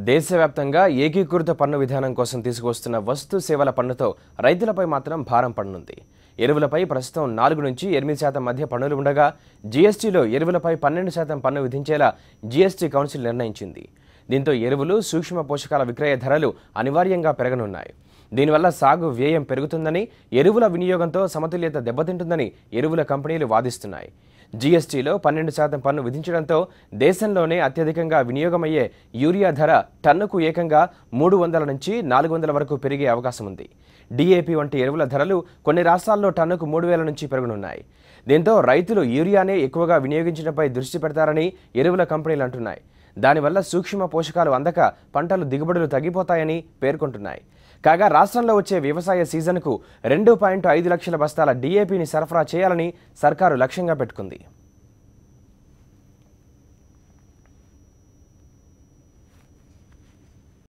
దేశవ్యాప్తంగా ఏకీకృత పన్ను విధానం కోసం తీసుకొస్తున్న వస్తు సేవల పన్నుతో రైతులపై మాత్రం భారం పడనుంది. ఎరువులపై ప్రస్తుతం 4 నుంచి 8% మధ్య పన్నులు ఉండగా జీఎస్టీలో ఎరువులపై 12% పన్ను విధించేలా జీఎస్టీ కౌన్సిల్ నిర్ణయించింది. దీంతో ఎరువులు, సూక్ష్మ పోషకాల విక్రయ ధరలు అనివార్యంగా పెరగనున్నాయి. దీనివల్ల సాగు వ్యయం పెరుగుతుందని, ఎరువుల వినియోగంతో సమతుల్యత దెబ్బతింటుందని ఎరువుల కంపెనీలు వాదిస్తున్నాయి. జీఎస్టీలో 12% పన్ను విధించడంతో దేశంలోనే అత్యధికంగా వినియోగమయ్యే యూరియా ధర టన్నుకు ఏకంగా 300 నుంచి 400 వరకు పెరిగే అవకాశం ఉంది. డీఏపీ వంటి ఎరువుల ధరలు కొన్ని రాష్ట్రాల్లో టన్నుకు 3000 నుంచి పెరగనున్నాయి. దీంతో రైతులు యూరియానే ఎక్కువగా వినియోగించడంపై దృష్టి పెడతారని ఎరువుల కంపెనీలు అంటున్నాయి. దానివల్ల సూక్ష్మ పోషకాలు అందక పంటలు దిగుబడులు తగ్గిపోతాయని పేర్కొంటున్నాయి. కాగా రాష్ట్రంలో వచ్చే వ్యవసాయ సీజన్కు 2.5 లక్షల బస్తాల డీఏపీని సరఫరా చేయాలని సర్కారు లక్ష్యంగా పెట్టుకుంది.